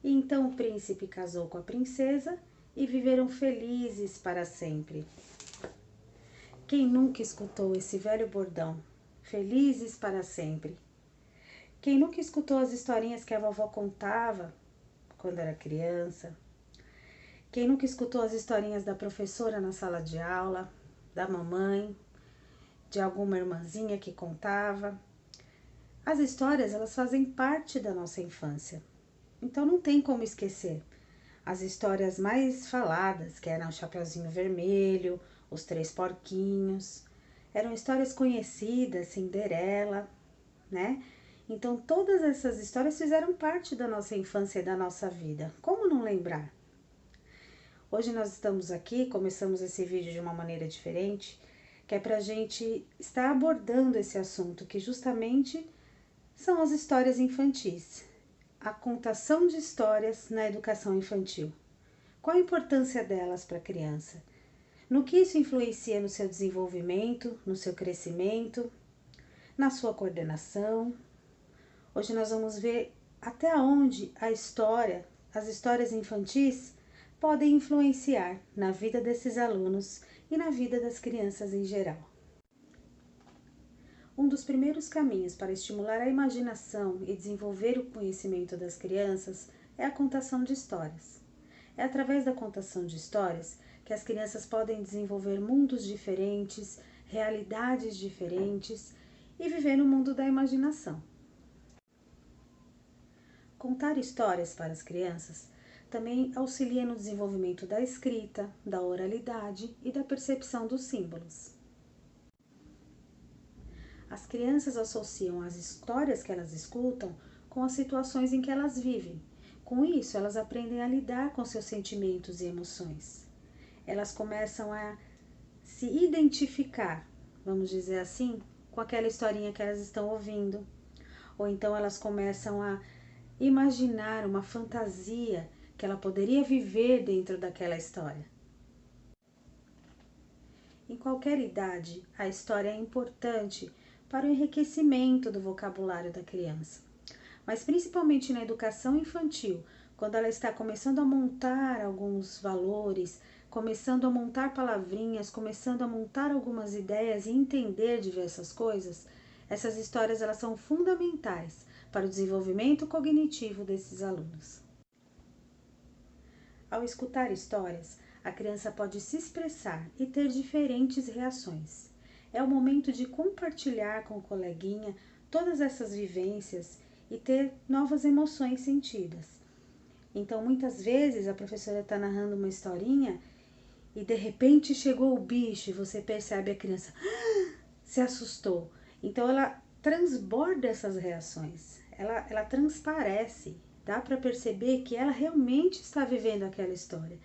E então o príncipe casou com a princesa e viveram felizes para sempre. Quem nunca escutou esse velho bordão? Felizes para sempre. Quem nunca escutou as historinhas que a vovó contava quando era criança? Quem nunca escutou as historinhas da professora na sala de aula, da mamãe, de alguma irmãzinha que contava? As histórias, elas fazem parte da nossa infância. Então não tem como esquecer. As histórias mais faladas, que eram o Chapeuzinho Vermelho, os Três Porquinhos, eram histórias conhecidas, Cinderela, né? Então todas essas histórias fizeram parte da nossa infância e da nossa vida. Como não lembrar? Hoje nós estamos aqui, começamos esse vídeo de uma maneira diferente, que é pra gente estar abordando esse assunto, que justamente são as histórias infantis. A contação de histórias na educação infantil. Qual a importância delas para a criança? No que isso influencia no seu desenvolvimento, no seu crescimento, na sua coordenação? Hoje nós vamos ver até onde as histórias infantis, podem influenciar na vida desses alunos e na vida das crianças em geral. Um dos primeiros caminhos para estimular a imaginação e desenvolver o conhecimento das crianças é a contação de histórias. É através da contação de histórias que as crianças podem desenvolver mundos diferentes, realidades diferentes e viver no mundo da imaginação. Contar histórias para as crianças também auxilia no desenvolvimento da escrita, da oralidade e da percepção dos símbolos. As crianças associam as histórias que elas escutam com as situações em que elas vivem. Com isso, elas aprendem a lidar com seus sentimentos e emoções. Elas começam a se identificar, vamos dizer assim, com aquela historinha que elas estão ouvindo. Ou então elas começam a imaginar uma fantasia que ela poderia viver dentro daquela história. Em qualquer idade, a história é importante para o enriquecimento do vocabulário da criança. Mas principalmente na educação infantil, quando ela está começando a montar alguns valores, começando a montar palavrinhas, começando a montar algumas ideias e entender diversas coisas, essas histórias elas são fundamentais para o desenvolvimento cognitivo desses alunos. Ao escutar histórias, a criança pode se expressar e ter diferentes reações. É o momento de compartilhar com o coleguinha todas essas vivências e ter novas emoções sentidas. Então, muitas vezes a professora está narrando uma historinha e de repente chegou o bicho e você percebe a criança se assustou. Então, ela transborda essas reações, ela transparece. Dá para perceber que ela realmente está vivendo aquela história.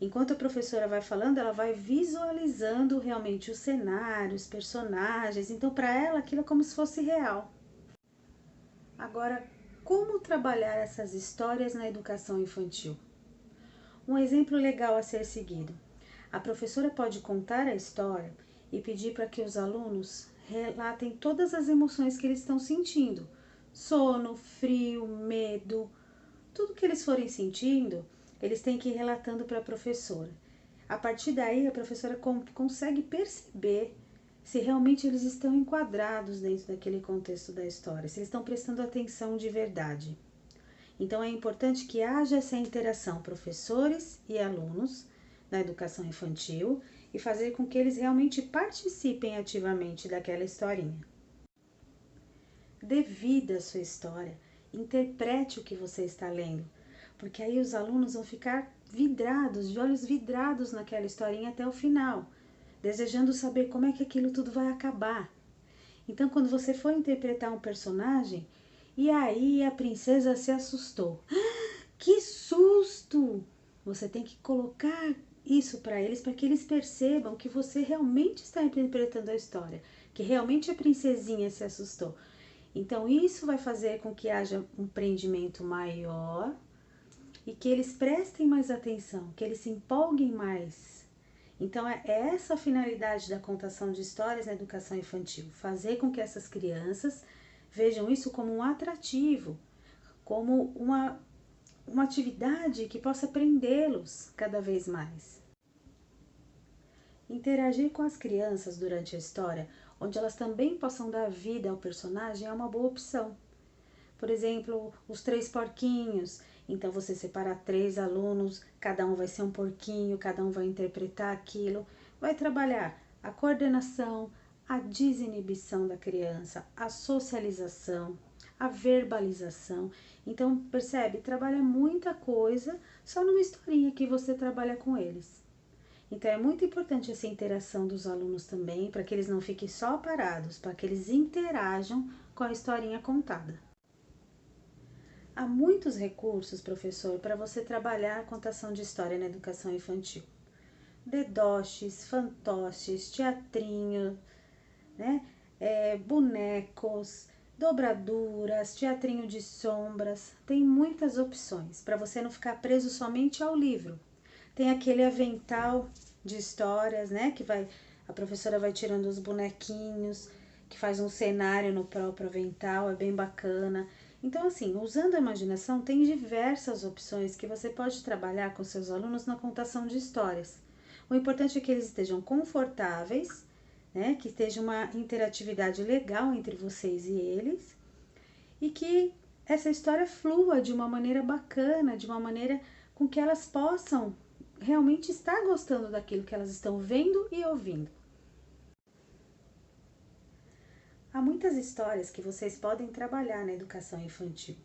Enquanto a professora vai falando, ela vai visualizando realmente o cenário, os personagens. Então, para ela, aquilo é como se fosse real. Agora, como trabalhar essas histórias na educação infantil? Um exemplo legal a ser seguido. A professora pode contar a história e pedir para que os alunos relatem todas as emoções que eles estão sentindo. Sono, frio, medo, tudo que eles forem sentindo, eles têm que ir relatando para a professora. A partir daí, a professora consegue perceber se realmente eles estão enquadrados dentro daquele contexto da história, se eles estão prestando atenção de verdade. Então, é importante que haja essa interação professores e alunos na educação infantil e fazer com que eles realmente participem ativamente daquela historinha. Dê vida à sua história, interprete o que você está lendo, porque aí os alunos vão ficar vidrados, de olhos vidrados naquela historinha até o final, desejando saber como é que aquilo tudo vai acabar. Então, quando você for interpretar um personagem, e aí a princesa se assustou. Que susto! Você tem que colocar isso para que eles percebam que você realmente está interpretando a história, que realmente a princesinha se assustou. Então, isso vai fazer com que haja um prendimento maior e que eles prestem mais atenção, que eles se empolguem mais. Então, é essa a finalidade da contação de histórias na educação infantil, fazer com que essas crianças vejam isso como um atrativo, como uma atividade que possa prendê-los cada vez mais. Interagir com as crianças durante a história, onde elas também possam dar vida ao personagem, é uma boa opção. Por exemplo, os 3 porquinhos. Então você separa 3 alunos, cada um vai ser um porquinho, cada um vai interpretar aquilo. Vai trabalhar a coordenação, a desinibição da criança, a socialização, a verbalização. Então, percebe? Trabalha muita coisa só numa historinha que você trabalha com eles. Então, é muito importante essa interação dos alunos também, para que eles não fiquem só parados, para que eles interajam com a historinha contada. Há muitos recursos, professor, para você trabalhar a contação de história na educação infantil. Dedoches, fantoches, teatrinho, né? Bonecos, dobraduras, teatrinho de sombras. Tem muitas opções para você não ficar preso somente ao livro. Tem aquele avental de histórias, né? Que a professora vai tirando os bonequinhos, que faz um cenário no próprio avental, é bem bacana. Então, assim, usando a imaginação, tem diversas opções que você pode trabalhar com seus alunos na contação de histórias. O importante é que eles estejam confortáveis, né? Que esteja uma interatividade legal entre vocês e eles, e que essa história flua de uma maneira bacana, de uma maneira com que elas possam realmente estar gostando daquilo que elas estão vendo e ouvindo. Há muitas histórias que vocês podem trabalhar na educação infantil.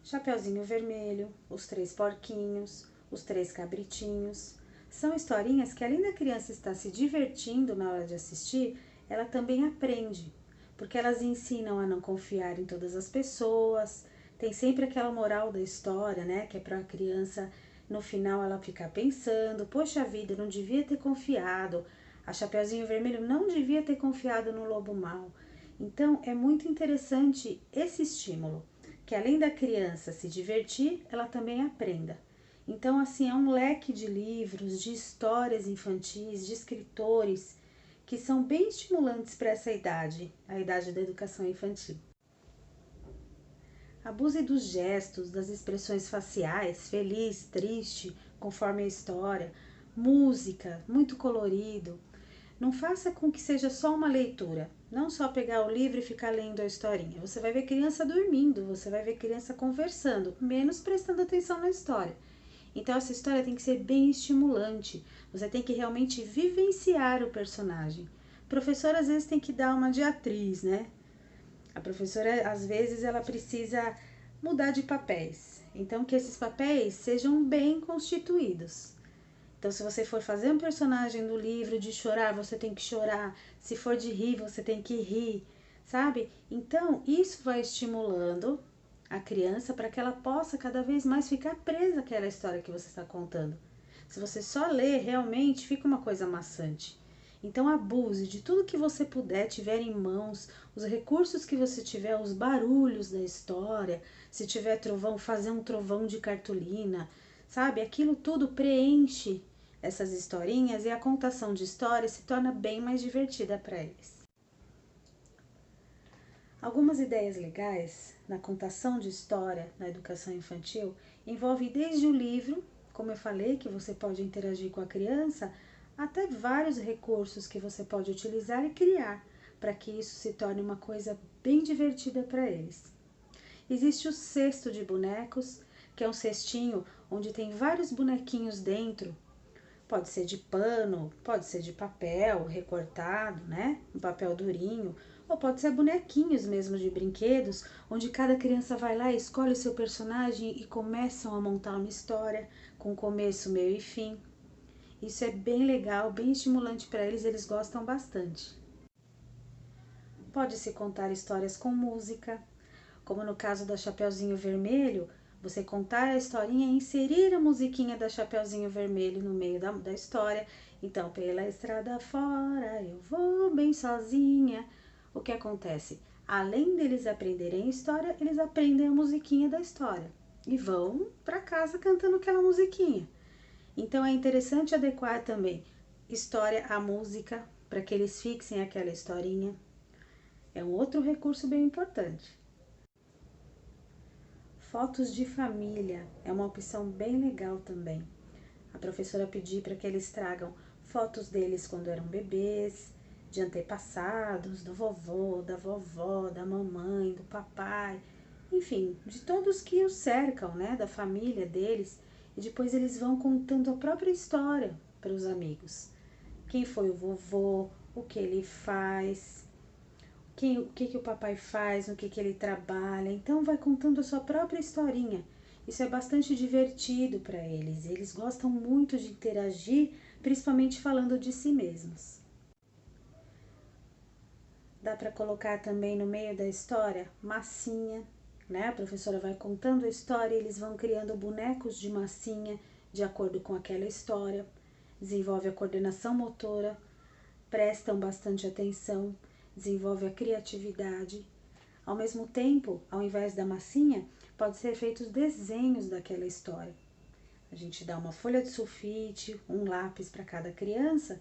Chapeuzinho Vermelho, Os 3 Porquinhos, Os 3 Cabritinhos. São historinhas que, além da criança estar se divertindo na hora de assistir, ela também aprende, porque elas ensinam a não confiar em todas as pessoas. Tem sempre aquela moral da história, né, que é para a criança, no final, ela ficar pensando: poxa vida, eu não devia ter confiado, a Chapeuzinho Vermelho não devia ter confiado no lobo mau. Então, é muito interessante esse estímulo, que além da criança se divertir, ela também aprenda. Então, assim, é um leque de livros, de histórias infantis, de escritores, que são bem estimulantes para essa idade, a idade da educação infantil. Abuse dos gestos, das expressões faciais, feliz, triste, conforme a história, música, muito colorido. Não faça com que seja só uma leitura, não só pegar o livro e ficar lendo a historinha. Você vai ver criança dormindo, você vai ver criança conversando, menos prestando atenção na história. Então essa história tem que ser bem estimulante, você tem que realmente vivenciar o personagem. O professor às vezes tem que dar uma de atriz, né? A professora às vezes ela precisa mudar de papéis, então que esses papéis sejam bem constituídos. Então, se você for fazer um personagem do livro de chorar, você tem que chorar. Se for de rir, você tem que rir, sabe? Então, isso vai estimulando a criança para que ela possa cada vez mais ficar presa àquela história que você está contando. Se você só lê, realmente fica uma coisa maçante. Então, abuse de tudo que você puder, tiver em mãos, os recursos que você tiver, os barulhos da história. Se tiver trovão, fazer um trovão de cartolina, sabe? Aquilo tudo preenche essas historinhas e a contação de histórias se torna bem mais divertida para eles. Algumas ideias legais na contação de história na educação infantil envolvem desde o livro, como eu falei, que você pode interagir com a criança, até vários recursos que você pode utilizar e criar para que isso se torne uma coisa bem divertida para eles. Existe o cesto de bonecos, que é um cestinho onde tem vários bonequinhos dentro. Pode ser de pano, pode ser de papel recortado, né? Um papel durinho. Ou pode ser bonequinhos mesmo de brinquedos, onde cada criança vai lá, escolhe o seu personagem e começam a montar uma história com começo, meio e fim. Isso é bem legal, bem estimulante para eles, eles gostam bastante. Pode-se contar histórias com música, como no caso da Chapeuzinho Vermelho, você contar a historinha e inserir a musiquinha da Chapeuzinho Vermelho no meio da história. Então, pela estrada fora, eu vou bem sozinha. O que acontece? Além deles aprenderem a história, eles aprendem a musiquinha da história. E vão para casa cantando aquela musiquinha. Então, é interessante adequar também história à música, para que eles fixem aquela historinha. É um outro recurso bem importante. Fotos de família é uma opção bem legal também. A professora pediu para que eles tragam fotos deles quando eram bebês, de antepassados, do vovô, da vovó, da mamãe, do papai, enfim, de todos que os cercam, né, da família deles, e depois eles vão contando a própria história para os amigos. Quem foi o vovô, o que ele faz, o que o papai faz, no que ele trabalha. Então vai contando a sua própria historinha. Isso é bastante divertido para eles. Eles gostam muito de interagir, principalmente falando de si mesmos. Dá para colocar também no meio da história massinha, né? A professora vai contando a história e eles vão criando bonecos de massinha de acordo com aquela história. Desenvolve a coordenação motora, prestam bastante atenção, desenvolve a criatividade. Ao mesmo tempo, ao invés da massinha, pode ser feitos desenhos daquela história. A gente dá uma folha de sulfite, um lápis para cada criança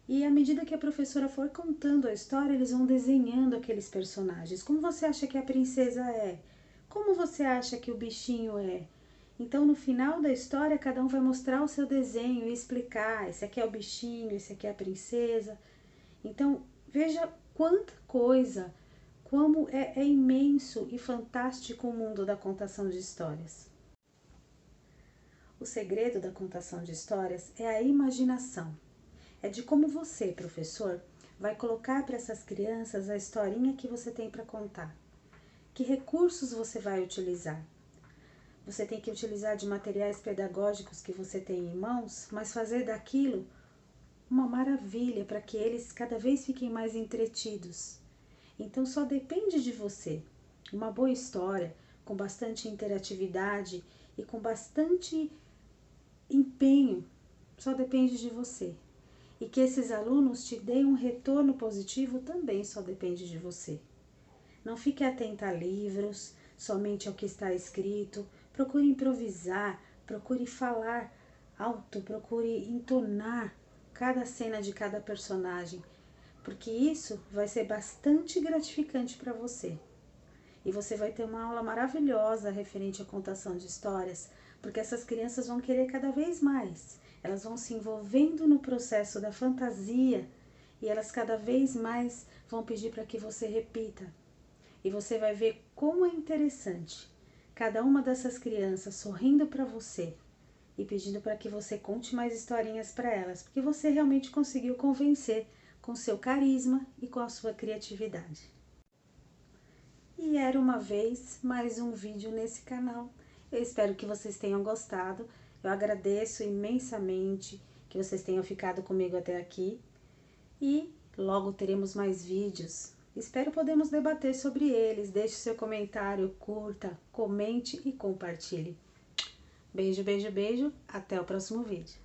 e à medida que a professora for contando a história, eles vão desenhando aqueles personagens. Como você acha que a princesa é? Como você acha que o bichinho é? Então, no final da história, cada um vai mostrar o seu desenho e explicar. Esse aqui é o bichinho, esse aqui é a princesa. Então, veja quanta coisa, como é imenso e fantástico o mundo da contação de histórias. O segredo da contação de histórias é a imaginação. É de como você, professor, vai colocar para essas crianças a historinha que você tem para contar. Que recursos você vai utilizar? Você tem que utilizar de materiais pedagógicos que você tem em mãos, mas fazer daquilo uma maravilha para que eles cada vez fiquem mais entretidos. Então só depende de você. Uma boa história, com bastante interatividade e com bastante empenho, só depende de você. E que esses alunos te deem um retorno positivo também só depende de você. Não fique atenta a livros, somente ao que está escrito. Procure improvisar, procure falar alto, procure entonar cada cena de cada personagem, porque isso vai ser bastante gratificante para você. E você vai ter uma aula maravilhosa referente à contação de histórias, porque essas crianças vão querer cada vez mais. Elas vão se envolvendo no processo da fantasia e elas cada vez mais vão pedir para que você repita. E você vai ver como é interessante cada uma dessas crianças sorrindo para você e pedindo para que você conte mais historinhas para elas, porque você realmente conseguiu convencer com seu carisma e com a sua criatividade. E era uma vez mais um vídeo nesse canal. Eu espero que vocês tenham gostado. Eu agradeço imensamente que vocês tenham ficado comigo até aqui. E logo teremos mais vídeos. Espero podermos debater sobre eles. Deixe seu comentário, curta, comente e compartilhe. Beijo, beijo, beijo. Até o próximo vídeo.